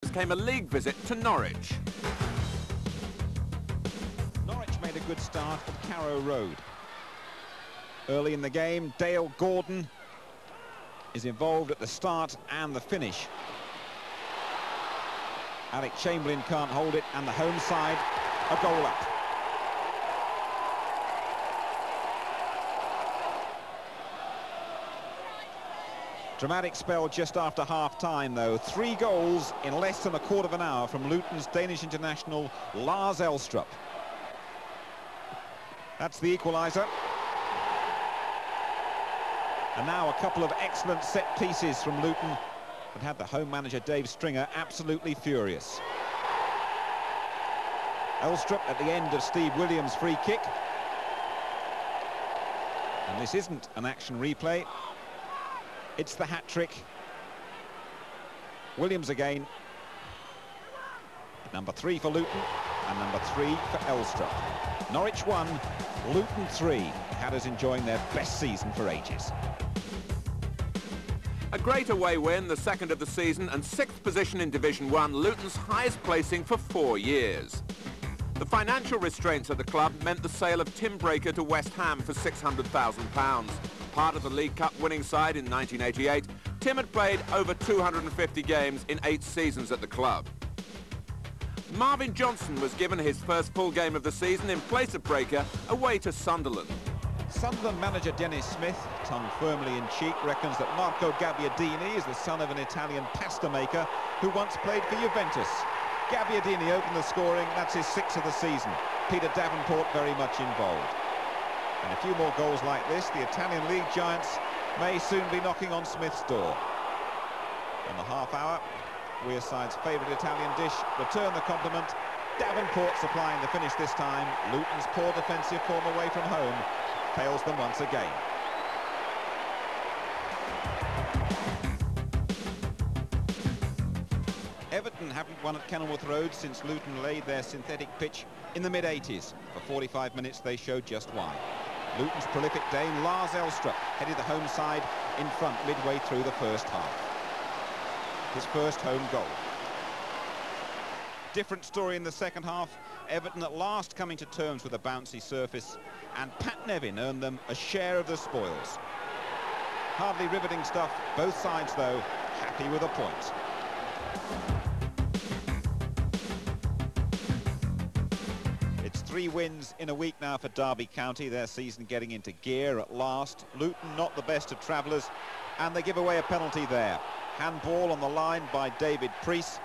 Next came a league visit to Norwich. Norwich made a good start at Carrow Road. Early in the game, Dale Gordon is involved at the start and the finish. Alec Chamberlain can't hold it, and the home side a goal up. Dramatic spell just after half-time, though. 3 goals in less than a quarter of an hour from Luton's Danish international Lars Elstrup. That's the equaliser. And now a couple of excellent set pieces from Luton that had the home manager Dave Stringer absolutely furious. Elstrup at the end of Steve Williams' free kick. And this isn't an action replay. It's the hat-trick. Williams again. Number 3 for Luton and number 3 for Elstrup. Norwich 1, Luton 3. Hatters enjoying their best season for ages. A great away win, the second of the season, and 6th position in Division 1, Luton's highest placing for 4 years. The financial restraints at the club meant the sale of Tim Breaker to West Ham for £600,000. Part of the League Cup winning side in 1988, Tim had played over 250 games in 8 seasons at the club. Marvin Johnson was given his first full game of the season in place of Breaker away to Sunderland. Sunderland manager Dennis Smith, tongue firmly in cheek, reckons that Marco Gabbiadini is the son of an Italian pasta maker who once played for Juventus. Gabbiadini opened the scoring, that's his 6th of the season. Peter Davenport very much involved. And a few more goals like this, the Italian league giants may soon be knocking on Smith's door. In the half hour, Wearside's favourite Italian dish, return the compliment. Davenport supplying the finish this time. Luton's poor defensive form away from home fails them once again. Everton haven't won at Kenilworth Road since Luton laid their synthetic pitch in the mid-80s. For 45 minutes they showed just why. Luton's prolific Dane Lars Elstrup headed the home side in front midway through the first half. His first home goal. Different story in the second half. Everton at last coming to terms with a bouncy surface, and Pat Nevin earned them a share of the spoils. Hardly riveting stuff, both sides though happy with a point. It's 3 wins in a week now for Derby County, their season getting into gear at last. Luton not the best of travellers, and they give away a penalty there. Handball on the line by David Preece.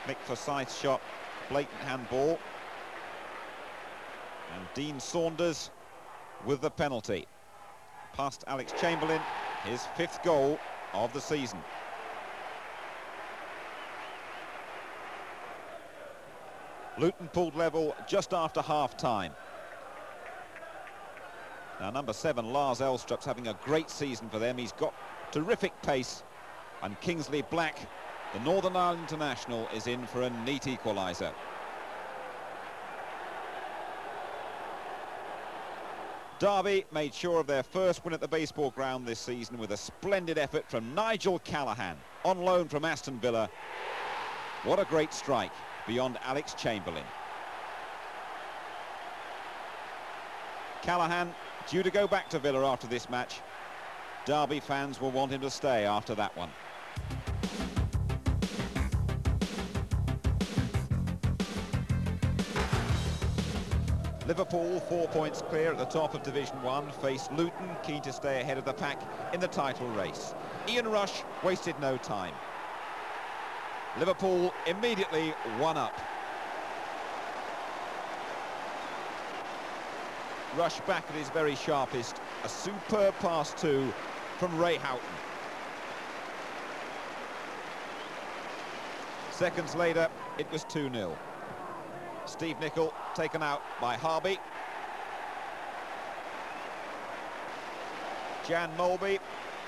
Mick Forsyth's shot, blatant handball. And Dean Saunders with the penalty. Past Alex Chamberlain, his 5th goal of the season. Luton pulled level just after half-time. Now number 7, Lars Elstrup's having a great season for them. He's got terrific pace, and Kingsley Black, the Northern Ireland international, is in for a neat equaliser. Derby made sure of their first win at the baseball ground this season with a splendid effort from Nigel Callaghan, on loan from Aston Villa. What a great strike beyond Alex Chamberlain. Callaghan due to go back to Villa after this match. Derby fans will want him to stay after that one. Liverpool 4 points clear at the top of Division 1, face Luton, keen to stay ahead of the pack in the title race. Ian Rush wasted no time. Liverpool immediately 1 up. Rush back at his very sharpest. A superb pass too from Ray Houghton. Seconds later, it was 2-0. Steve Nicol taken out by Harby. Jan Molby,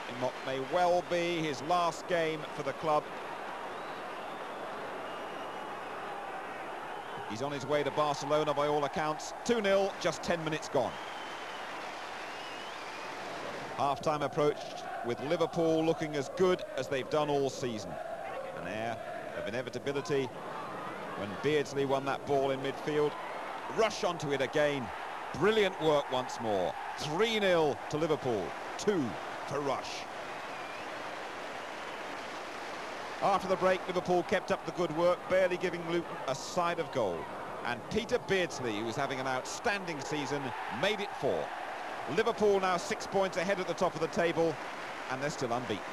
in what may well be his last game for the club. He's on his way to Barcelona by all accounts. 2-0, just 10 minutes gone. Half-time approached with Liverpool looking as good as they've done all season. An air of inevitability when Beardsley won that ball in midfield. Rush onto it again. Brilliant work once more. 3-0 to Liverpool, 2 for Rush. After the break, Liverpool kept up the good work, barely giving Luton a side of goal. And Peter Beardsley, who was having an outstanding season, made it 4. Liverpool now 6 points ahead at the top of the table, and they're still unbeaten.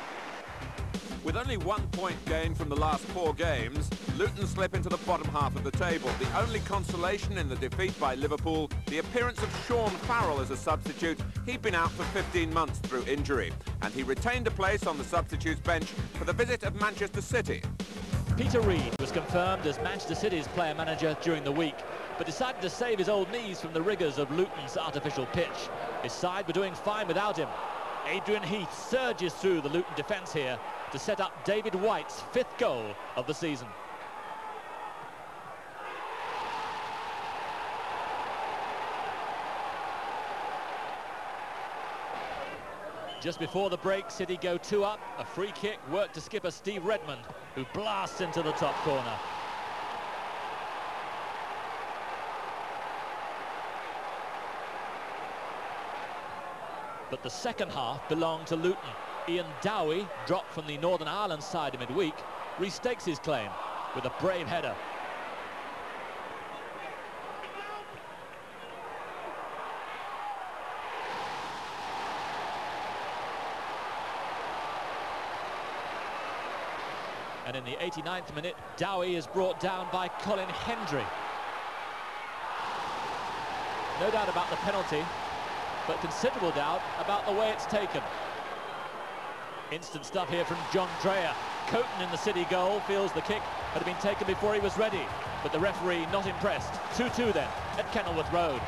With only 1 point gained from the last 4 games, Luton slip into the bottom half of the table. The only consolation in the defeat by Liverpool, the appearance of Sean Farrell as a substitute. He'd been out for 15 months through injury, and he retained a place on the substitutes bench for the visit of Manchester City. Peter Reid was confirmed as Manchester City's player manager during the week, but decided to save his old knees from the rigours of Luton's artificial pitch. His side were doing fine without him. Adrian Heath surges through the Luton defence here to set up David White's 5th goal of the season. Just before the break, City go 2 up. A free kick worked to skipper Steve Redmond, who blasts into the top corner. But the second half belonged to Luton. Iain Dowie, dropped from the Northern Ireland side in midweek, restakes his claim with a brave header. And in the 89th minute, Dowie is brought down by Colin Hendry. No doubt about the penalty, but considerable doubt about the way it's taken. Instant stuff here from John Dreyer. Coton in the City goal feels the kick had been taken before he was ready, but the referee not impressed. 2-2 then at Kenilworth Road.